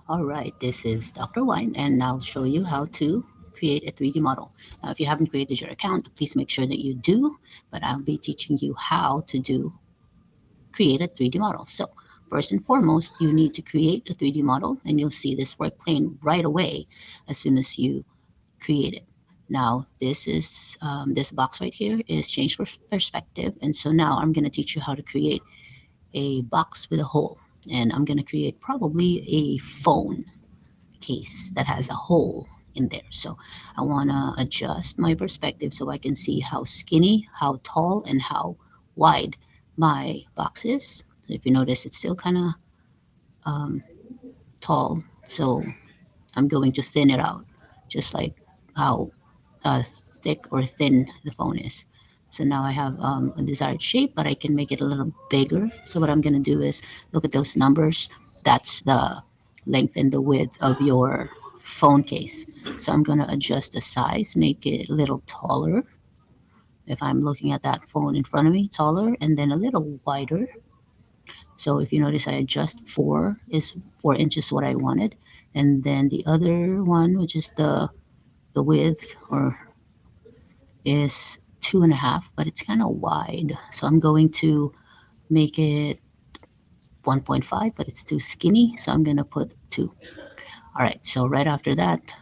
All right, this is Dr. Wine, and I'll show you how to create a 3D model. Now, if you haven't created your account, please make sure that you do, but I'll be teaching you how to create a 3D model. So, first and foremost, you need to create a 3D model, and you'll see this work plane right away as soon as you create it. Now, this box right here is change perspective, and so now I'm going to teach you how to create a box with a hole, and I'm going to create probably a phone case that has a hole in there. So I want to adjust my perspective so I can see how skinny, how tall, and how wide my box is. So if you notice, it's still kind of tall. So I'm going to thin it out, just like how thick or thin the phone is. So now I have a desired shape, but I can make it a little bigger. So what I'm going to do is look at those numbers. That's the length and the width of your phone case. So I'm going to adjust the size, make it a little taller. If I'm looking at that phone in front of me, taller, and then a little wider. So if you notice, I adjust 4 inches what I wanted, and then the other one, which is the width or is 2.5, but it's kind of wide. So I'm going to make it 1.5, but it's too skinny. So I'm going to put 2. All right. So right after that,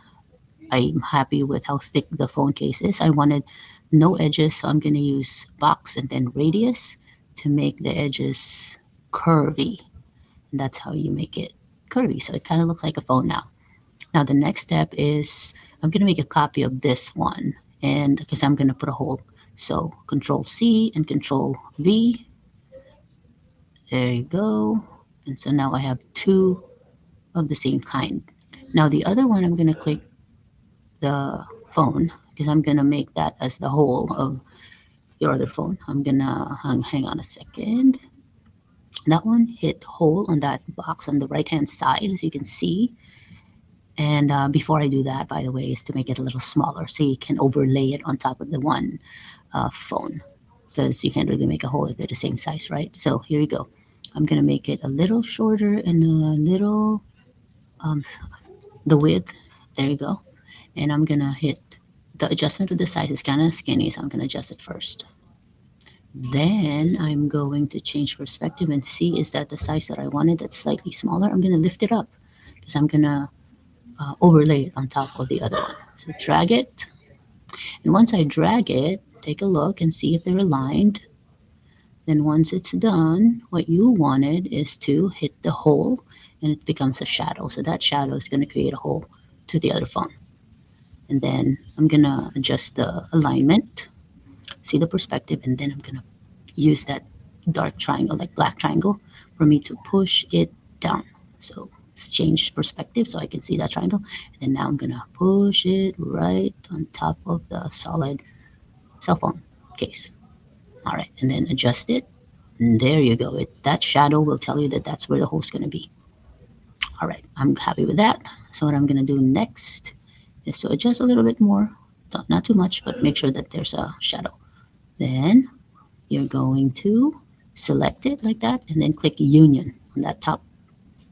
I'm happy with how thick the phone case is. I wanted no edges. So I'm going to use box and then radius to make the edges curvy. And that's how you make it curvy. So it kind of looks like a phone now. Now the next step is I'm going to make a copy of this one, and because I'm going to put a hole. So Control C and Control V. There you go. And so now I have 2 of the same kind. Now the other one, I'm going to click the phone because I'm going to make that as the whole of your other phone. I'm going to hang on a second. That one hit hole on that box on the right hand side, as you can see. And before I do that, by the way, is to make it a little smaller so you can overlay it on top of the one phone, because you can't really make a hole if they're the same size, right? So here you go. I'm going to make it a little shorter and a little the width. There you go. And I'm going to hit the adjustment of the size is kind of skinny, so I'm going to adjust it first. Then I'm going to change perspective and see is that the size that I wanted that's slightly smaller. I'm going to lift it up because I'm going to overlay it on top of the other one. So drag it. And once I drag it, take a look and see if they're aligned. Then once it's done, what you wanted is to hit the hole and it becomes a shadow. So that shadow is going to create a hole to the other phone. And then I'm going to adjust the alignment, see the perspective, and then I'm going to use that dark triangle, like black triangle, for me to push it down. So let's change perspective so I can see that triangle. And then now I'm going to push it right on top of the solid cell phone case. All right, and then adjust it. And there you go. That shadow will tell you that that's where the hole's going to be. All right, I'm happy with that. So what I'm going to do next is to adjust a little bit more, not too much, but make sure that there's a shadow. Then you're going to select it like that and then click Union on that top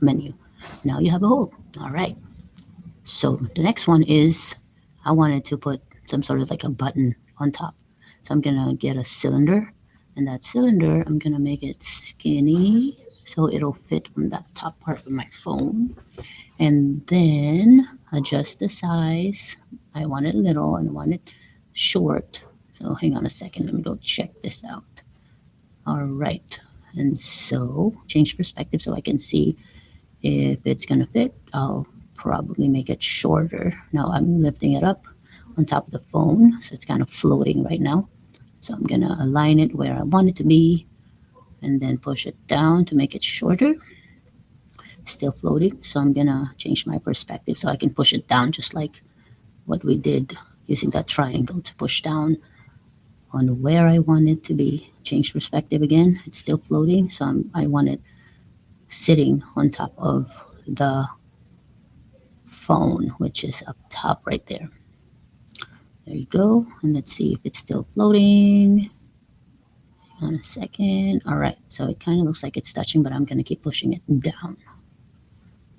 menu. Now you have a hole. All right. So the next one is I wanted to put some sort of like a button on top. So I'm going to get a cylinder, and that cylinder, I'm going to make it skinny so it'll fit on that top part of my phone. And then adjust the size. I want it little and I want it short. So hang on a second. Let me go check this out. All right. And so change perspective so I can see if it's going to fit. I'll probably make it shorter. Now I'm lifting it up on top of the phone. So it's kind of floating right now. So I'm going to align it where I want it to be and then push it down to make it shorter. Still floating. So I'm going to change my perspective so I can push it down just like what we did using that triangle to push down on where I want it to be. Change perspective again. It's still floating. So I want it sitting on top of the phone, which is up top right there. There you go. And let's see if it's still floating. Hang on a second. All right. So it kind of looks like it's touching, but I'm going to keep pushing it down.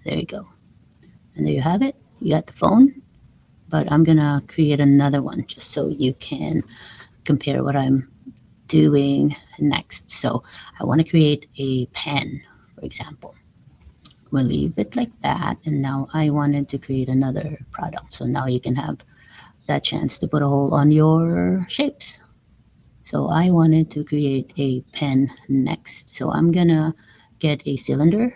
There you go. And there you have it. You got the phone, but I'm gonna create another one just so you can compare what I'm doing next. So I want to create a pen, for example. We'll leave it like that. And now I wanted to create another product. So now you can have that chance to put a hole on your shapes. So I wanted to create a pen next. So I'm gonna get a cylinder,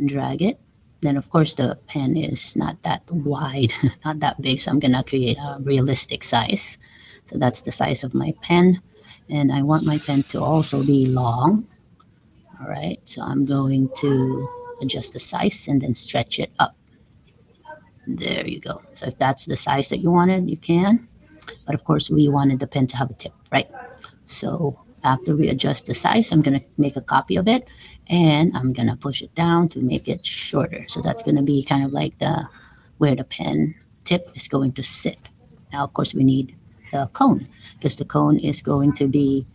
drag it. Then of course the pen is not that wide, not that big. So I'm gonna create a realistic size. So that's the size of my pen. And I want my pen to also be long. All right, so I'm going to adjust the size and then stretch it up. There you go. So if that's the size that you wanted, you can. But of course, we wanted the pen to have a tip, right? So after we adjust the size, I'm going to make a copy of it and I'm going to push it down to make it shorter. So that's going to be kind of like the where the pen tip is going to sit. Now, of course, we need the cone because the cone is going to be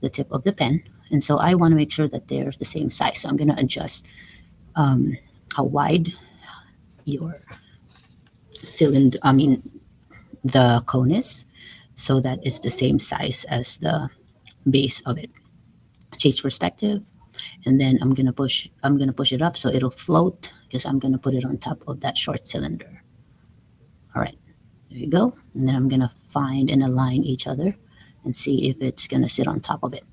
the tip of the pen. And so I want to make sure that they're the same size. So I'm going to adjust how wide your cylinder, I mean, the cone is so that it's the same size as the base of it. Change perspective, and then I'm gonna push it up so it'll float because I'm gonna put it on top of that short cylinder. All right, there you go. And then I'm gonna find and align each other and see if it's gonna sit on top of it.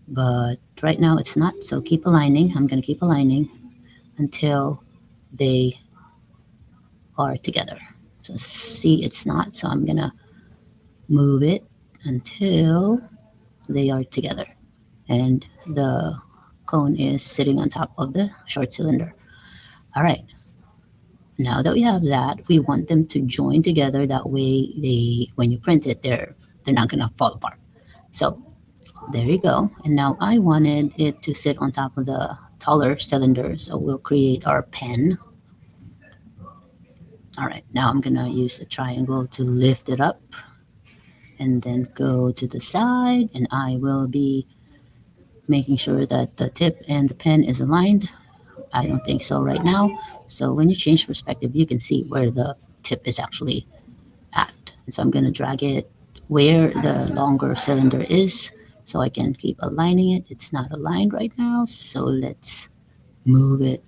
But right now it's not, so keep aligning. I'm gonna keep aligning until they are together. So see, it's not, so I'm gonna move it until they are together and the cone is sitting on top of the short cylinder. All right, now that we have that, we want them to join together. That way, when you print it, they're not gonna fall apart. So there you go. And now I wanted it to sit on top of the taller cylinder, so we'll create our pen. All right, now I'm gonna use the triangle to lift it up and then go to the side, and I will be making sure that the tip and the pen is aligned. I don't think so right now. So when you change perspective, you can see where the tip is actually at. And so I'm going to drag it where the longer cylinder is so I can keep aligning it. It's not aligned right now. So let's move it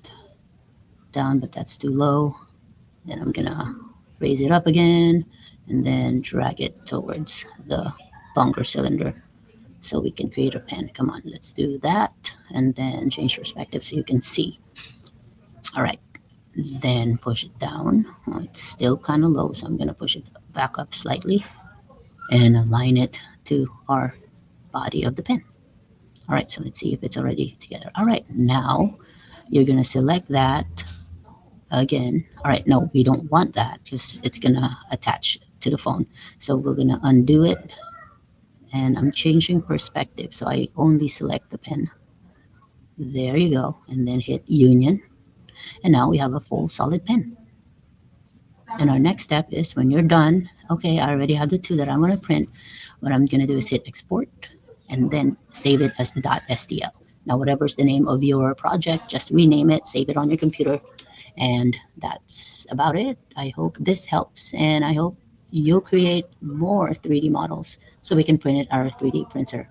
down, but that's too low. Then I'm going to raise it up again and then drag it towards the longer cylinder so we can create a pen. Come on, let's do that. And then change perspective so you can see. All right, then push it down. Oh, it's still kind of low, so I'm going to push it back up slightly and align it to our body of the pen. All right, so let's see if it's already together. All right, now you're going to select that again. All right, no, we don't want that because it's going to attach to the phone. So we're going to undo it, and I'm changing perspective, so I only select the pen. There you go, and then hit union. And now we have a full solid pen. And our next step is when you're done, okay, I already have the two that I'm going to print. What I'm going to do is hit export and then save it as .stl. Now, whatever's the name of your project, just rename it, save it on your computer. And that's about it. I hope this helps, and I hope you'll create more 3D models so we can print it our 3D printer.